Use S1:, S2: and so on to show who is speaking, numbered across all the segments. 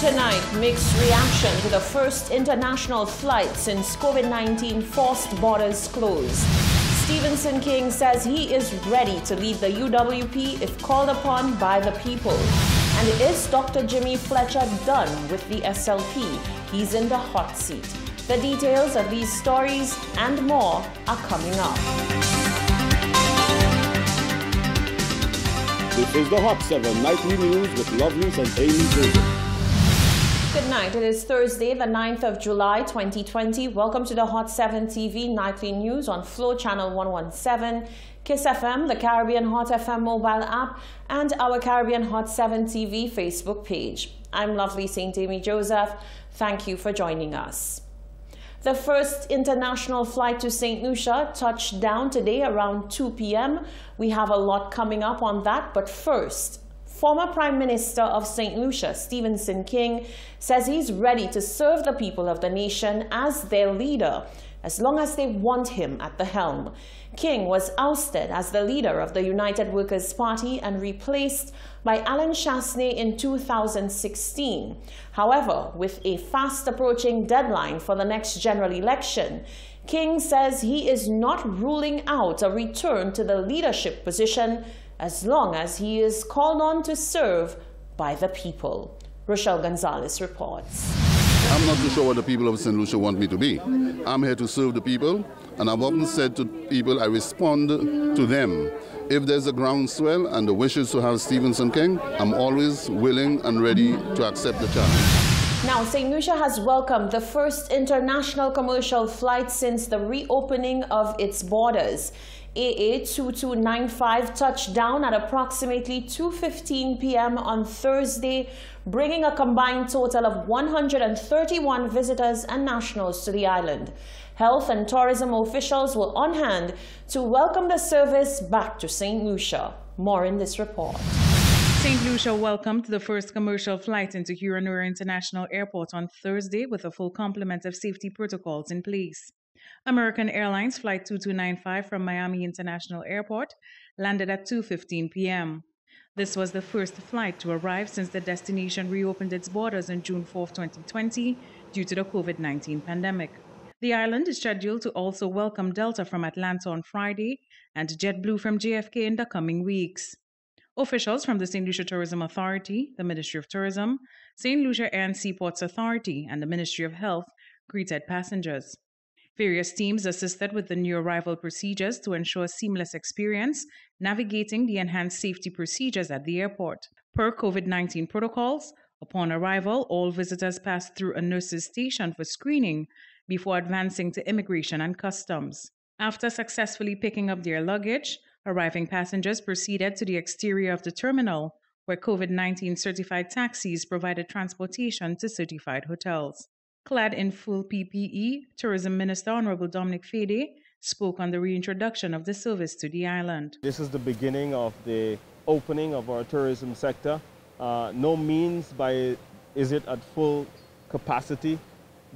S1: Tonight, mixed reaction to the first international flight since COVID-19 forced borders closed. Stephenson King says he is ready to lead the UWP if called upon by the people. And is Dr. Jimmy Fletcher done with the SLP? He's in the hot seat. The details of these stories and more are coming up.
S2: This is the Hot 7 Nightly News with Lovelace and Amy Joseph.
S1: Good night. It is Thursday, the 9th of July, 2020. Welcome to the Hot 7 TV Nightly News on Flow Channel 117, Kiss FM, the Caribbean Hot FM mobile app, and our Caribbean Hot 7 TV Facebook page. I'm Lovely St. Amy Joseph. Thank you for joining us. The first international flight to St. Lucia touched down today around 2 p.m. We have a lot coming up on that, but first, former Prime Minister of St. Lucia, Stephenson King, says he's ready to serve the people of the nation as their leader, as long as they want him at the helm. King was ousted as the leader of the United Workers' Party and replaced by Alan Chasney in 2016. However, with a fast approaching deadline for the next general election, King says he is not ruling out a return to the leadership position as long as he is called on to serve by the people. Rochelle Gonzalez reports.
S3: I'm not too sure what the people of St. Lucia want me to be. I'm here to serve the people, and I've often said to people I respond to them. If there's a groundswell and the wishes to have Stephenson King, I'm always willing and ready to accept the challenge.
S1: Now, St. Lucia has welcomed the first international commercial flight since the reopening of its borders. AA2295 touched down at approximately 2:15 p.m. on Thursday, bringing a combined total of 131 visitors and nationals to the island. Health and tourism officials were on hand to welcome the service back to St. Lucia. More in this report.
S4: St. Lucia welcomed the first commercial flight into Huronura International Airport on Thursday with a full complement of safety protocols in place. American Airlines Flight 2295 from Miami International Airport landed at 2:15 p.m. This was the first flight to arrive since the destination reopened its borders on June 4, 2020 due to the COVID-19 pandemic. The island is scheduled to also welcome Delta from Atlanta on Friday and JetBlue from JFK in the coming weeks. Officials from the St. Lucia Tourism Authority, the Ministry of Tourism, St. Lucia Air and Seaports Authority, and the Ministry of Health greeted passengers. Various teams assisted with the new arrival procedures to ensure a seamless experience navigating the enhanced safety procedures at the airport. Per COVID-19 protocols, upon arrival, all visitors passed through a nurse's station for screening before advancing to immigration and customs. After successfully picking up their luggage, arriving passengers proceeded to the exterior of the terminal, where COVID-19 certified taxis provided transportation to certified hotels. Clad in full PPE, Tourism Minister Honorable Dominic Fede spoke on the reintroduction of the service to the island.
S5: This is the beginning of the opening of our tourism sector. No means is it at full capacity,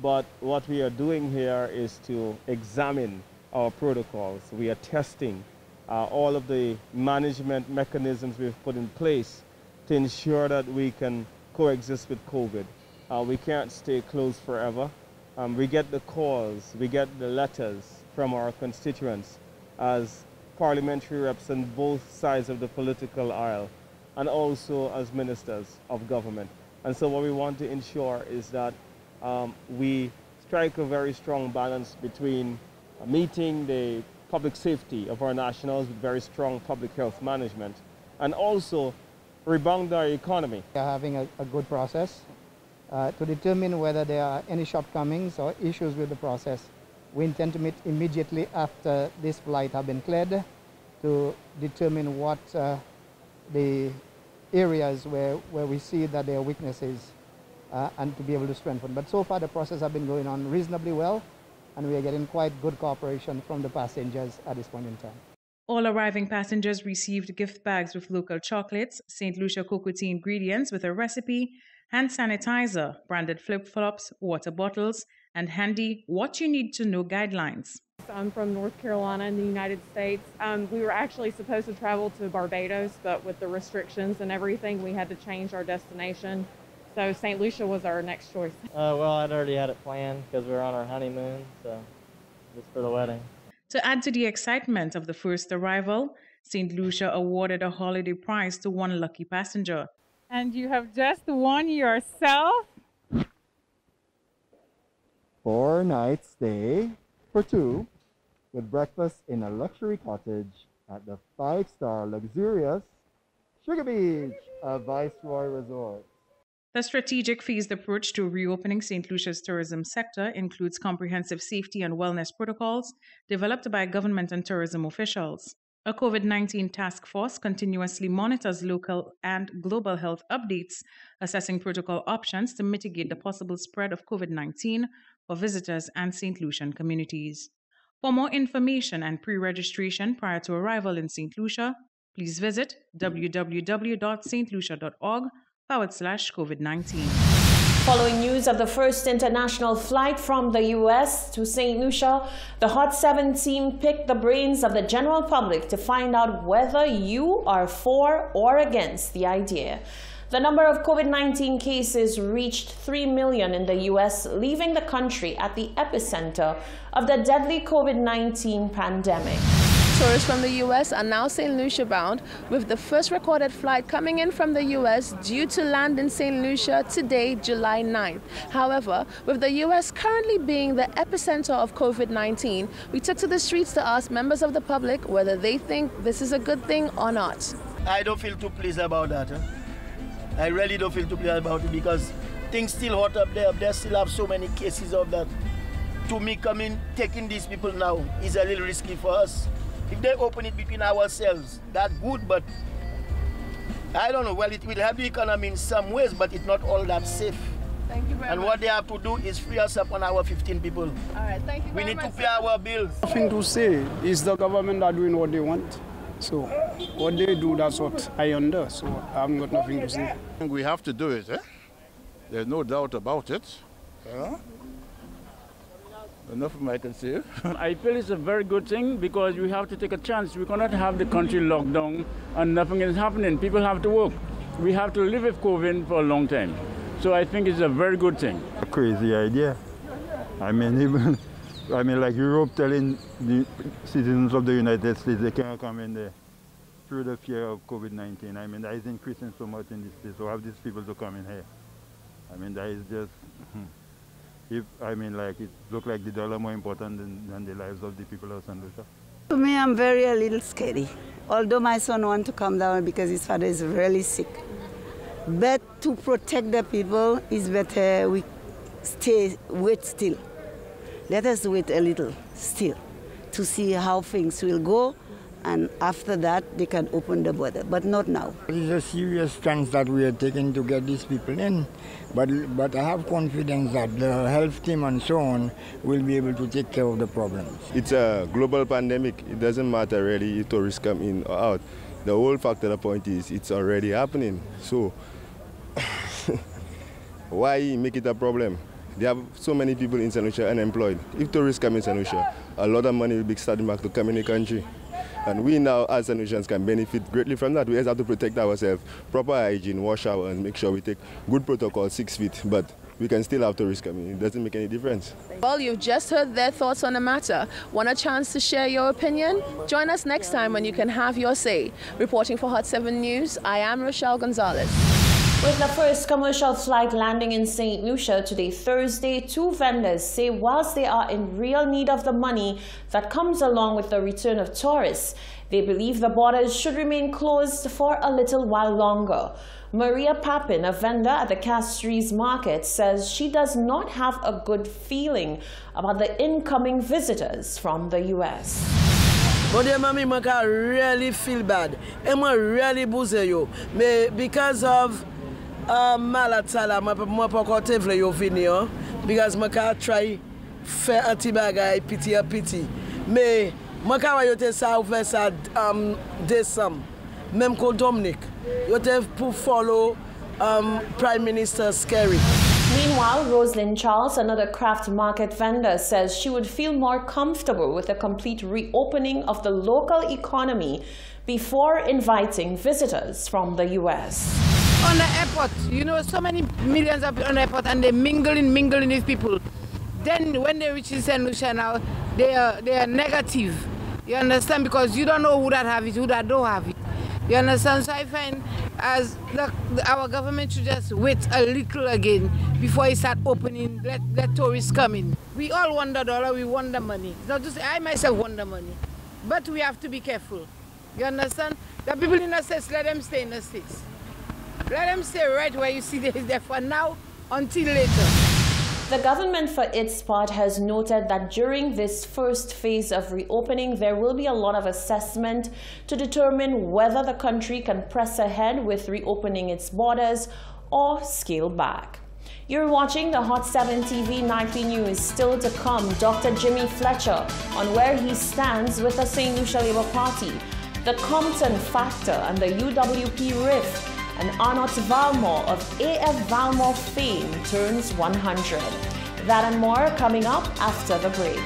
S5: but what we are doing here is to examine our protocols. We are testing all of the management mechanisms we've put in place to ensure that we can coexist with COVID. We can't stay closed forever. We get the calls, we get the letters from our constituents as parliamentary reps on both sides of the political aisle and also as ministers of government. And so what we want to ensure is that we strike a very strong balance between meeting the public safety of our nationals with very strong public health management and also rebound our economy.
S6: We are having a good process. To determine whether there are any shortcomings or issues with the process, we intend to meet immediately after this flight has been cleared to determine what the areas where we see that there are weaknesses and to be able to strengthen. But so far the process has been going on reasonably well, and we are getting quite good cooperation from the passengers at this point in time.
S4: All arriving passengers received gift bags with local chocolates, St. Lucia cocoa tea ingredients with a recipe, hand sanitizer, branded flip-flops, water bottles, and handy what you need to know guidelines.
S7: I'm from North Carolina in the United States. We were actually supposed to travel to Barbados, but with the restrictions and everything, we had to change our destination. So St. Lucia was our next choice.
S8: Well, I'd already had it planned because we were on our honeymoon, so just for the wedding.
S4: To add to the excitement of the first arrival, St. Lucia awarded a holiday prize to one lucky passenger.
S9: And you have just won yourself
S10: 4-night stay for two with breakfast in a luxury cottage at the 5-star luxurious Sugar Beach, a Viceroy Resort.
S4: The strategic phased approach to reopening St. Lucia's tourism sector includes comprehensive safety and wellness protocols developed by government and tourism officials. A COVID-19 task force continuously monitors local and global health updates, assessing protocol options to mitigate the possible spread of COVID-19 for visitors and St. Lucian communities. For more information and pre-registration prior to arrival in St. Lucia, please visit www.stlucia.org/COVID-19.
S1: Following news of the first international flight from the U.S. to St. Lucia, the Hot 7 team picked the brains of the general public to find out whether you are for or against the idea. The number of COVID-19 cases reached 3 million in the U.S., leaving the country at the epicenter of the deadly COVID-19 pandemic.
S11: Tourists from the U.S. are now St. Lucia bound, with the first recorded flight coming in from the U.S. due to land in St. Lucia today, July 9th. However, with the U.S. currently being the epicenter of COVID-19, we took to the streets to ask members of the public whether they think this is a good thing or not.
S12: I don't feel too pleased about that. I really don't feel too pleased about it because things still hot up there. They still have so many cases of that. To me, taking these people now is a little risky for us. If they open it between ourselves, that's good, but I don't know. Well, it will help the economy in some ways, but it's not all that safe.
S11: Thank you very much.
S12: And what they have to do is free us up on our 15 people.
S11: All right, thank you very much.
S12: We need to pay our bills.
S13: Nothing to say. Is the government are doing what they want. So what they do, that's what I under. So I've got nothing to say.
S3: We have to do it. There's no doubt about it. Enough of I can say.
S14: I feel it's a very good thing because we have to take a chance. We cannot have the country locked down and nothing is happening. People have to work. We have to live with COVID for a long time. So I think it's a very good thing.
S10: A crazy idea. I mean, like Europe telling the citizens of the United States they can't come in there through the fear of COVID-19. I mean, that is increasing so much in this place. So have these people to come in here. I mean, that is just... it looks like the dollar more important than the lives of the people of St. Lucia.
S15: To me, I'm a little scary. Although my son wants to come down because his father is really sick. But to protect the people, it's better we wait still. Let us wait a little still to see how things will go. And after that, they can open the border, but not now.
S16: It's a serious chance that we are taking to get these people in, but I have confidence that the health team and so on will be able to take care of the problems.
S17: It's a global pandemic. It doesn't matter really if tourists come in or out. The whole fact of the point is it's already happening. So why make it a problem? They have so many people in St. Lucia unemployed. If tourists come in St. Lucia, a lot of money will be starting back to come in the country. And we now, as St. Lucians, can benefit greatly from that. We just have to protect ourselves, proper hygiene, wash our hands, make sure we take good protocol, 6 feet. But we can still have tourists coming. It doesn't make any difference.
S11: Well, you've just heard their thoughts on the matter. Want a chance to share your opinion? Join us next time when you can have your say. Reporting for Hot 7 News, I am Rochelle Gonzalez.
S1: With the first commercial flight landing in St. Lucia today, Thursday, two vendors say whilst they are in real need of the money that comes along with the return of tourists, they believe the borders should remain closed for a little while longer. Maria Papin, a vendor at the Castries Market, says she does not have a good feeling about the incoming visitors from the U.S.
S18: But the mommy really feel bad. Emma really boozy you because of malatala ma pokote vle yo vini because maka try faire antibagay piti mais maka wa yo te sa ouvert sa décembre même ko Dominic yo te pour follow Prime Minister Scary.
S1: Meanwhile, Rosalind Charles, another craft market vendor, says she would feel more comfortable with a complete reopening of the local economy before inviting visitors from the U.S.
S19: On the airport, You know, so many millions of people on the airport and they're mingling with people. Then when they reach in St. Lucia now, they are negative. You understand? Because you don't know who that have it, who that don't have it. You understand? So I find as our government should just wait a little again before it start opening, let tourists come in. We all want the dollar, we want the money. Not to say I myself want the money. But we have to be careful. You understand? The people in the States, let them stay in the States. Let them stay right where you see there for now until later.
S1: The government, for its part, has noted that during this first phase of reopening, there will be a lot of assessment to determine whether the country can press ahead with reopening its borders or scale back. You're watching the Hot 7 TV Nightly News. Still to come, Dr. Jimmy Fletcher on where he stands with the St. Lucia Labour Party, the Compton Factor and the UWP Rift, and Arnott Valmore of AF Valmore fame turns 100. That and more coming up after the break.